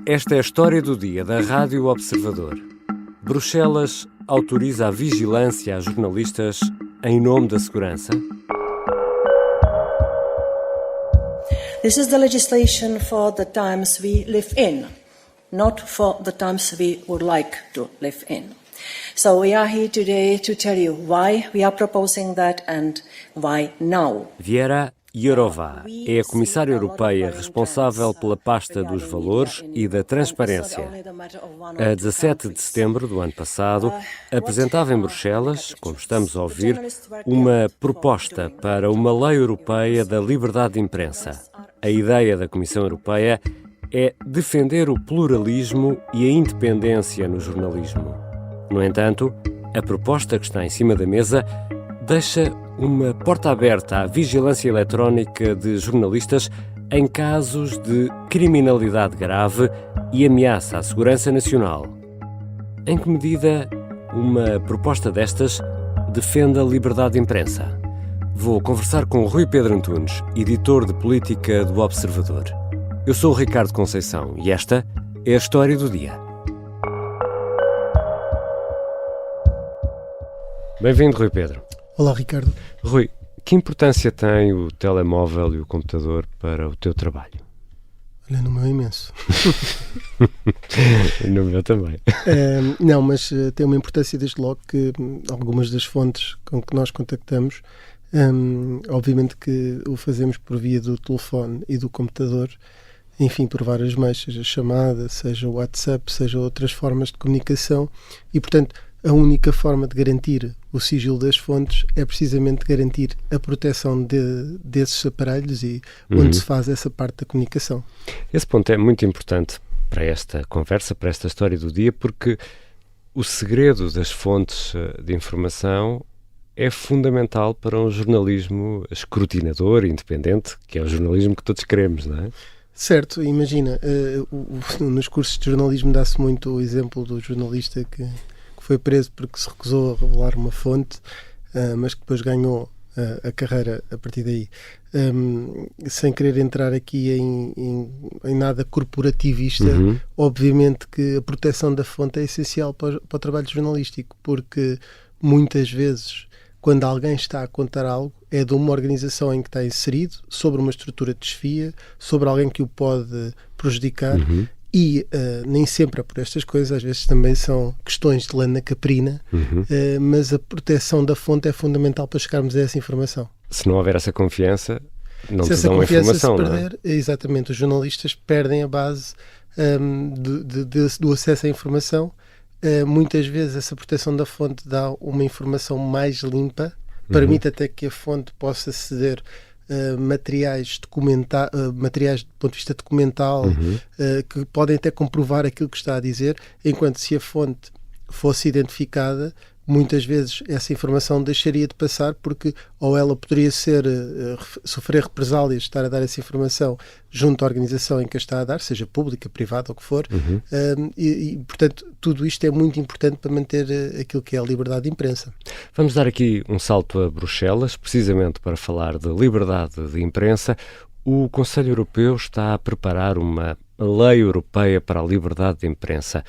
Esta é a história do dia da Rádio Observador. Bruxelas autoriza a vigilância a jornalistas em nome da segurança. This is the legislation for the times we live in, not for the times we would like to live in. So we are here today to tell you why we are proposing that and why now. Věra Jourová é a comissária europeia responsável pela pasta dos valores e da transparência. A 17 de setembro do ano passado, apresentava em Bruxelas, como estamos a ouvir, uma proposta para uma lei europeia da liberdade de imprensa. A ideia da Comissão Europeia é defender o pluralismo e a independência no jornalismo. No entanto, a proposta que está em cima da mesa deixa uma porta aberta à vigilância eletrónica de jornalistas em casos de criminalidade grave e ameaça à segurança nacional. Em que medida uma proposta destas defende a liberdade de imprensa? Vou conversar com Rui Pedro Antunes, editor de política do Observador. Eu sou o Ricardo Conceição e esta é a história do dia. Bem-vindo, Rui Pedro. Olá, Ricardo. Rui, que importância tem o telemóvel e o computador para o teu trabalho? Olha, no meu imenso. No meu também. Não, mas tem uma importância desde logo que algumas das fontes com que nós contactamos, obviamente que o fazemos por via do telefone e do computador, enfim, por vários meios, seja chamada, seja o WhatsApp, seja outras formas de comunicação e, portanto, a única forma de garantir o sigilo das fontes é precisamente garantir a proteção desses aparelhos e onde se faz essa parte da comunicação. Esse ponto é muito importante para esta conversa, para esta história do dia, porque o segredo das fontes de informação é fundamental para um jornalismo escrutinador e independente, que é o jornalismo que todos queremos, não é? Certo, imagina, nos cursos de jornalismo dá-se muito o exemplo do jornalista que foi preso porque se recusou a revelar uma fonte, mas que depois ganhou a carreira a partir daí. Sem querer entrar aqui em nada corporativista, obviamente que a proteção da fonte é essencial para o trabalho jornalístico, porque muitas vezes, quando alguém está a contar algo, é de uma organização em que está inserido, sobre uma estrutura de desfia, sobre alguém que o pode prejudicar, e nem sempre é por estas coisas, às vezes também são questões de lana caprina, mas a proteção da fonte é fundamental para chegarmos a essa informação. Se não houver essa confiança, não se te dão a informação, se perder, não é? Exatamente, os jornalistas perdem a base do acesso à informação. Muitas vezes essa proteção da fonte dá uma informação mais limpa, permite até que a fonte possa ceder materiais do ponto de vista documental, que podem até comprovar aquilo que está a dizer, enquanto se a fonte fosse identificada, muitas vezes essa informação deixaria de passar, porque ou ela poderia sofrer represálias de estar a dar essa informação junto à organização em que a está a dar, seja pública, privada, ou o que for, portanto tudo isto é muito importante para manter aquilo que é a liberdade de imprensa. Vamos dar aqui um salto a Bruxelas, precisamente para falar de liberdade de imprensa. O Conselho Europeu está a preparar uma lei europeia para a liberdade de imprensa.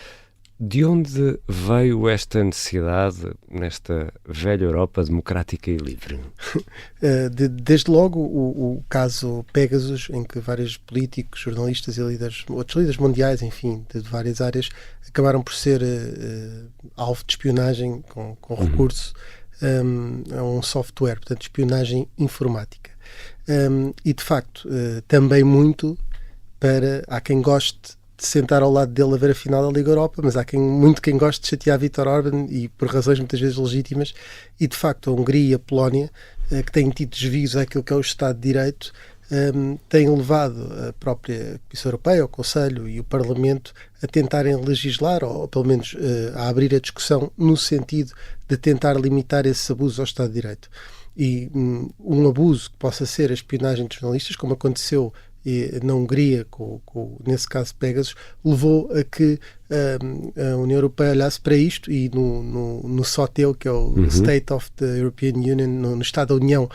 De onde veio esta necessidade nesta velha Europa democrática e livre? Desde logo o caso Pegasus, em que vários políticos, jornalistas e outros líderes mundiais, enfim, de várias áreas, acabaram por ser alvo de espionagem com recurso a um software, portanto, espionagem informática. E, de facto, também muito há quem goste de sentar ao lado dele a ver a final da Liga Europa, mas há quem goste de chatear Viktor Orbán, e por razões muitas vezes legítimas, e de facto a Hungria e a Polónia, que têm tido desvios àquilo que é o Estado de Direito, têm levado a própria Comissão Europeia, o Conselho e o Parlamento a tentarem legislar, ou pelo menos a abrir a discussão no sentido de tentar limitar esses abusos ao Estado de Direito. E um abuso que possa ser a espionagem de jornalistas, como aconteceu na Hungria, nesse caso Pegasus, levou a que a União Europeia olhasse para isto e no SOTEU, que é o State of the European Union, no Estado da União,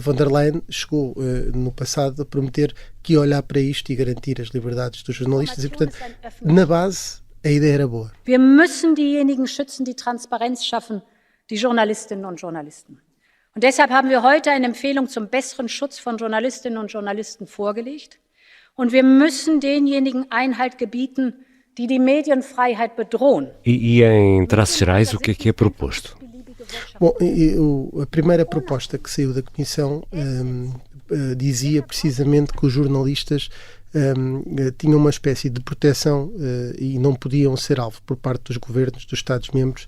von der Leyen chegou no passado a prometer que ia olhar para isto e garantir as liberdades dos jornalistas e, portanto, na base, a ideia era boa. Wir müssen diejenigen schützen, die Transparenz schaffen, die Journalistinnen und Journalisten. Und deshalb haben wir heute eine Empfehlung zum besseren Schutz von Journalistinnen und Journalisten vorgelegt. Und wir müssen denjenigen Einhalt gebieten, die die Medienfreiheit bedrohen. E em traços gerais, o que é proposto? Bom, a primeira proposta que saiu da Comissão dizia precisamente que os jornalistas tinham uma espécie de proteção e não podiam ser alvo por parte dos governos dos Estados-membros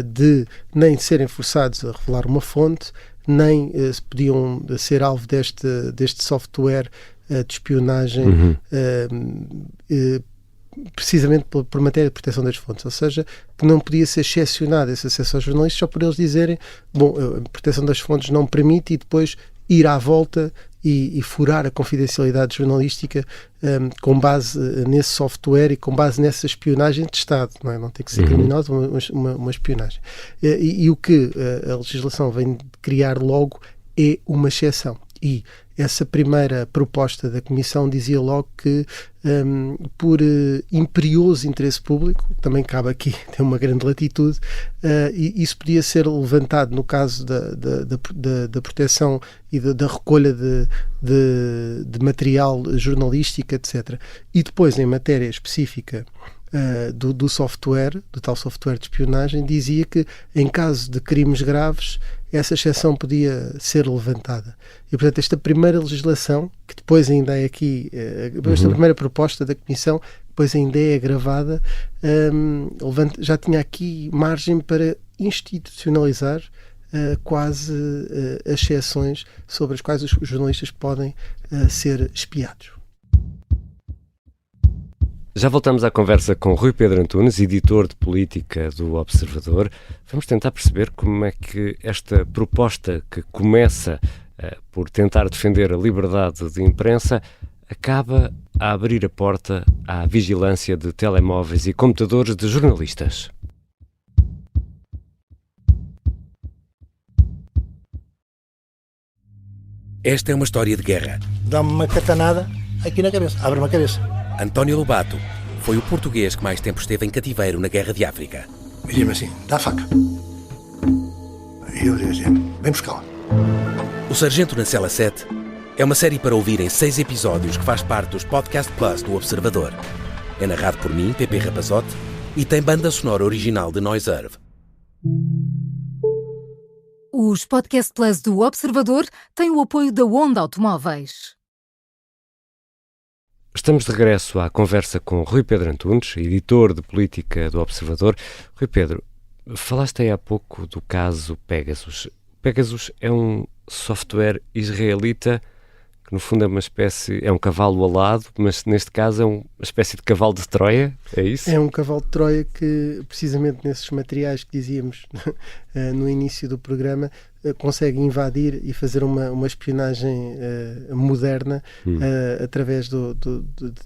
de nem serem forçados a revelar uma fonte, nem se podiam ser alvo deste software de espionagem precisamente por matéria de proteção das fontes, ou seja, que não podia ser excepcionado esse acesso aos jornalistas só por eles dizerem, bom, a proteção das fontes não permite, e depois ir à volta e furar a confidencialidade jornalística com base nesse software e com base nessa espionagem de Estado, não tem que ser criminosa, uma espionagem. E o que a legislação vem criar logo é uma exceção. E essa primeira proposta da Comissão dizia logo que, por imperioso interesse público, também cabe aqui, tem uma grande latitude, e isso podia ser levantado no caso da proteção e da recolha de material jornalístico, etc. E depois, em matéria específica do software, do tal software de espionagem, dizia que, em caso de crimes graves, essa exceção podia ser levantada. E, portanto, esta primeira legislação, que depois ainda é aqui, esta primeira proposta da Comissão, depois ainda é agravada, já tinha aqui margem para institucionalizar quase as exceções sobre as quais os jornalistas podem ser espiados. Já voltamos à conversa com Rui Pedro Antunes, editor de política do Observador. Vamos tentar perceber como é que esta proposta, que começa por tentar defender a liberdade de imprensa, acaba a abrir a porta à vigilância de telemóveis e computadores de jornalistas. Esta é uma história de guerra. Dá-me uma catanada aqui na cabeça, abre-me a cabeça. António Lobato foi o português que mais tempo esteve em cativeiro na Guerra de África. E diz-me assim, dá a faca. E eu digo assim, vem buscá-la. O Sargento na Cela 7 é uma série para ouvir em 6 episódios que faz parte dos Podcast Plus do Observador. É narrado por mim, Pepe Rapazote, e tem banda sonora original de Noiserve. Os Podcast Plus do Observador têm o apoio da Onda Automóveis. Estamos de regresso à conversa com Rui Pedro Antunes, editor de política do Observador. Rui Pedro, falaste aí há pouco do caso Pegasus. Pegasus é um software israelita que no fundo é uma espécie, é um cavalo alado, mas neste caso é uma espécie de cavalo de Troia, é isso? É um cavalo de Troia que, precisamente nesses materiais que dizíamos no início do programa, consegue invadir e fazer uma espionagem moderna através de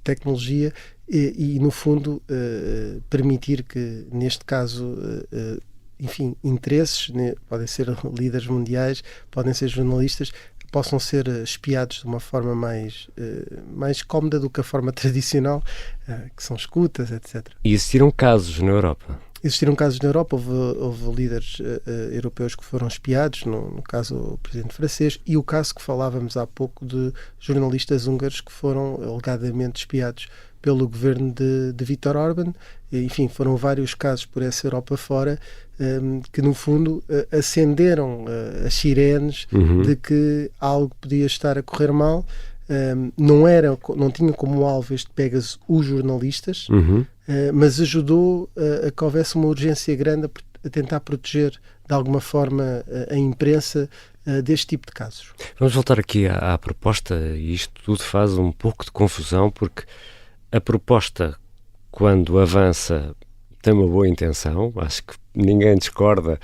tecnologia e no fundo, permitir que, neste caso, enfim, interesses, podem ser líderes mundiais, podem ser jornalistas, possam ser espiados de uma forma mais cómoda do que a forma tradicional, que são escutas, etc. E existiram casos na Europa? Existiram casos na Europa, houve líderes europeus que foram espiados, no caso o presidente francês, e o caso que falávamos há pouco de jornalistas húngaros que foram alegadamente espiados pelo governo de Viktor Orbán. Enfim, foram vários casos por essa Europa fora que, no fundo, acenderam as sirenes de que algo podia estar a correr mal. Não tinha como alvo este Pegasus os jornalistas, mas ajudou a que houvesse uma urgência grande a tentar proteger de alguma forma a imprensa deste tipo de casos. Vamos voltar aqui à proposta, e isto tudo faz um pouco de confusão, porque a proposta, quando avança, tem uma boa intenção. Acho que ninguém discorda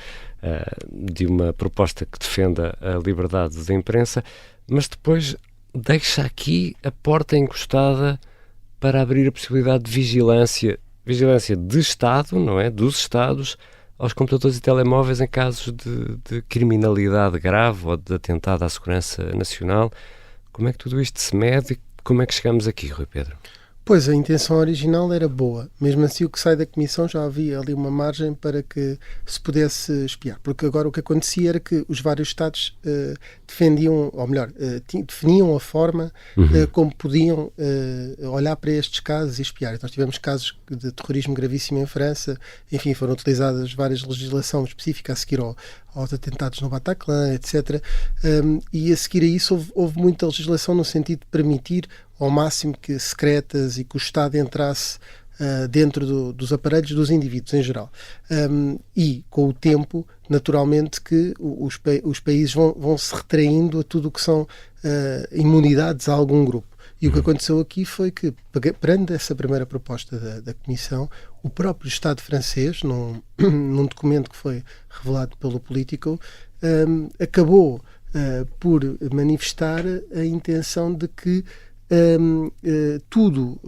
de uma proposta que defenda a liberdade de imprensa, mas depois deixa aqui a porta encostada para abrir a possibilidade de vigilância de Estado, não é? Dos Estados aos computadores e telemóveis em casos de criminalidade grave ou de atentado à segurança nacional. Como é que tudo isto se mede e como é que chegamos aqui, Rui Pedro? Pois, a intenção original era boa. Mesmo assim, o que sai da Comissão já havia ali uma margem para que se pudesse espiar. Porque agora o que acontecia era que os vários Estados defendiam, ou melhor, definiam a forma como podiam olhar para estes casos e espiar. Então, nós tivemos casos de terrorismo gravíssimo em França. Enfim, foram utilizadas várias legislações específicas a seguir aos atentados no Bataclan, etc. E a seguir a isso houve muita legislação no sentido de permitir ao máximo que secretas e que o Estado entrasse dentro dos aparelhos dos indivíduos em geral. E, com o tempo, naturalmente, que os países vão se retraindo a tudo o que são imunidades a algum grupo. E o que aconteceu aqui foi que, perante essa primeira proposta da Comissão, o próprio Estado francês, num documento que foi revelado pelo Politico, acabou por manifestar a intenção de que tudo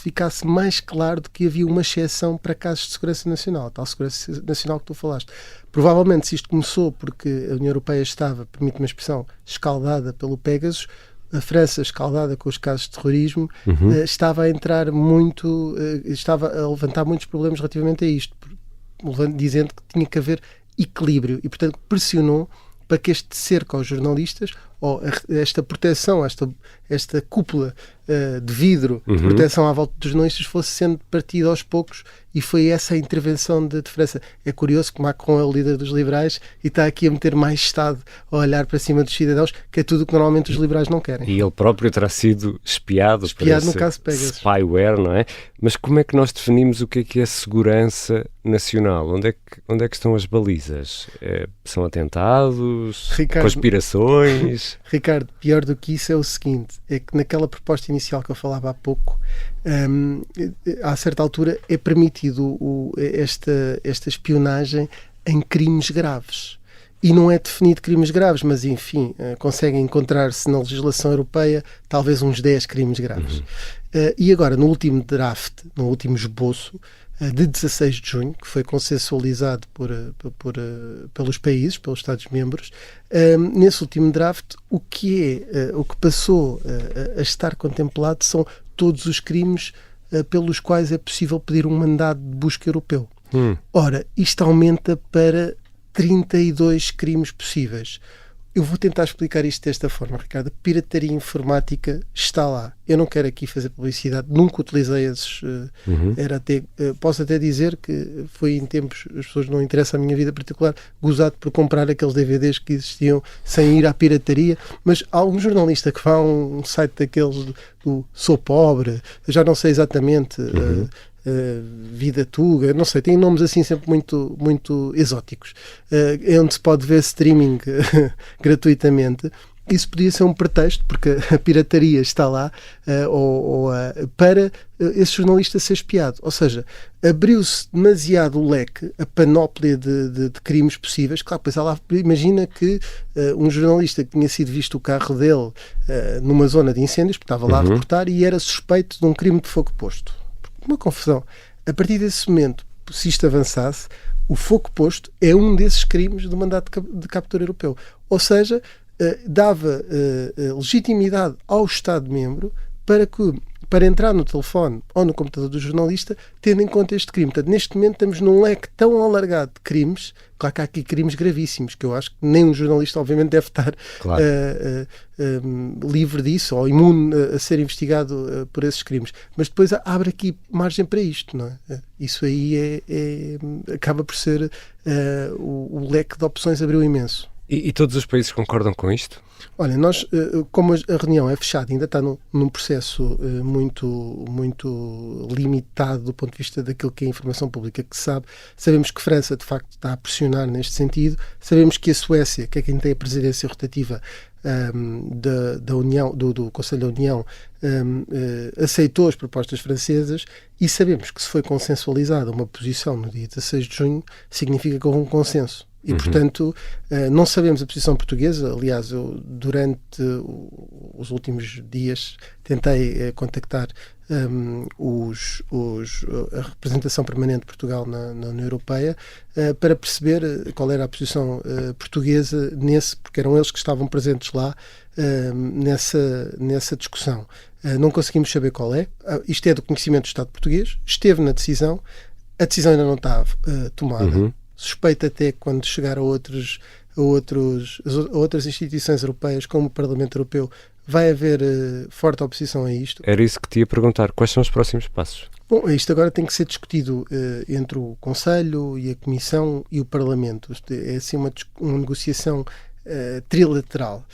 ficasse mais claro de que havia uma exceção para casos de segurança nacional, a tal segurança nacional que tu falaste. Provavelmente, se isto começou porque a União Europeia estava, permite-me a expressão, escaldada pelo Pegasus, a França, escaldada com os casos de terrorismo, estava a entrar estava a levantar muitos problemas relativamente a isto, dizendo que tinha que haver equilíbrio e, portanto, pressionou para que este cerco aos jornalistas, ou esta proteção, esta cúpula de vidro de proteção à volta dos jornalistas fosse sendo partida aos poucos, e foi essa a intervenção de França. É curioso que Macron é o líder dos liberais e está aqui a meter mais Estado a olhar para cima dos cidadãos, que é tudo o que normalmente os liberais não querem. E ele próprio terá sido espiado no caso Pegasus. Spyware, não é? Mas como é que nós definimos o que é segurança nacional? Onde é que estão as balizas? São atentados? Ricardo, conspirações? Ricardo, pior do que isso é o seguinte, é que naquela proposta inicial que eu falava há pouco, a certa altura é permitido esta espionagem em crimes graves. E não é definido crimes graves, mas enfim, conseguem encontrar-se na legislação europeia talvez uns 10 crimes graves. E agora, no último draft, no último esboço, de 16 de junho, que foi consensualizado pelos países, pelos Estados-membros, nesse último draft, o que passou a estar contemplado são todos os crimes pelos quais é possível pedir um mandado de busca europeu. Ora, isto aumenta para 32 crimes possíveis. Eu vou tentar explicar isto desta forma, Ricardo. A pirataria informática está lá. Eu não quero aqui fazer publicidade, nunca utilizei esses. Posso até dizer que foi em tempos, as pessoas não interessam a minha vida particular, gozado por comprar aqueles DVDs que existiam sem ir à pirataria, mas há algum jornalista que vá a um site daqueles do Sou Pobre, já não sei exatamente... Vida Tuga, não sei, tem nomes assim sempre muito, muito exóticos, onde se pode ver streaming gratuitamente. Isso podia ser um pretexto, porque a pirataria está lá para esse jornalista ser espiado. Ou seja, abriu-se demasiado o leque, a panóplia de crimes possíveis. Claro, pois lá, imagina que um jornalista que tinha sido visto o carro dele numa zona de incêndios, porque estava lá a reportar, e era suspeito de um crime de fogo posto. Uma confusão. A partir desse momento, se isto avançasse, o fogo posto é um desses crimes do mandato de captura europeu. Ou seja, dava legitimidade ao Estado-membro para entrar no telefone ou no computador do jornalista, tendo em conta este crime. Portanto, neste momento estamos num leque tão alargado de crimes, claro que há aqui crimes gravíssimos, que eu acho que nem um jornalista obviamente deve estar livre disso, ou imune a ser investigado por esses crimes. Mas depois abre aqui margem para isto, não é? Isso aí acaba por ser o leque de opções abriu imenso. E todos os países concordam com isto? Olha, nós, como a reunião é fechada, ainda está num processo muito, muito limitado do ponto de vista daquilo que é a informação pública que se sabe. Sabemos que a França, de facto, está a pressionar neste sentido. Sabemos que a Suécia, que é quem tem a presidência rotativa da União, do Conselho da União, aceitou as propostas francesas, e sabemos que se foi consensualizada uma posição no dia 16 de junho, significa que houve um consenso. E, portanto, não sabemos a posição portuguesa. Aliás, eu, durante os últimos dias, tentei contactar a representação permanente de Portugal na União Europeia para perceber qual era a posição portuguesa porque eram eles que estavam presentes lá nessa discussão. Não conseguimos saber qual é. Isto é do conhecimento do Estado português. Esteve na decisão. A decisão ainda não está tomada. Suspeito até que quando chegar a outras instituições europeias, como o Parlamento Europeu, vai haver forte oposição a isto. Era isso que te ia perguntar. Quais são os próximos passos? Bom, isto agora tem que ser discutido entre o Conselho e a Comissão e o Parlamento. É assim uma negociação trilateral.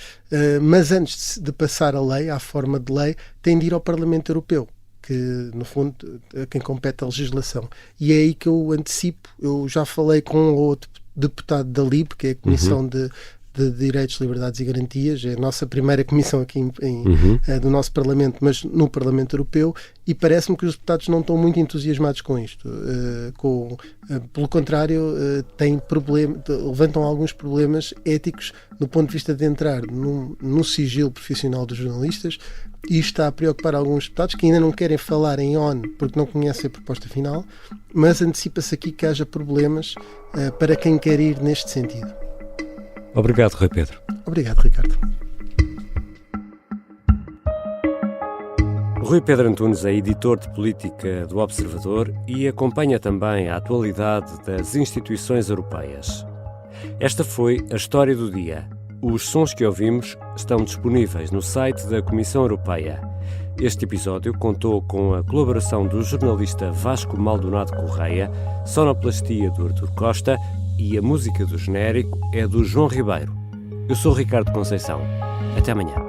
Mas antes de passar a lei, à forma de lei, tem de ir ao Parlamento Europeu, que no fundo a quem compete a legislação. E é aí que eu antecipo. Eu já falei com outro deputado da LIBE, que é a Comissão de Direitos, Liberdades e Garantias, é a nossa primeira comissão aqui do nosso Parlamento, mas no Parlamento Europeu, e parece-me que os deputados não estão muito entusiasmados com isto. Pelo contrário, levantam alguns problemas éticos do ponto de vista de entrar no sigilo profissional dos jornalistas, e está a preocupar alguns deputados que ainda não querem falar em ONU porque não conhecem a proposta final, mas antecipa-se aqui que haja problemas para quem quer ir neste sentido. Obrigado, Rui Pedro. Obrigado, Ricardo. Rui Pedro Antunes é editor de política do Observador e acompanha também a atualidade das instituições europeias. Esta foi a história do dia. Os sons que ouvimos estão disponíveis no site da Comissão Europeia. Este episódio contou com a colaboração do jornalista Vasco Maldonado Correia, sonoplastia do Artur Costa e a música do genérico é do João Ribeiro. Eu sou Ricardo Conceição. Até amanhã.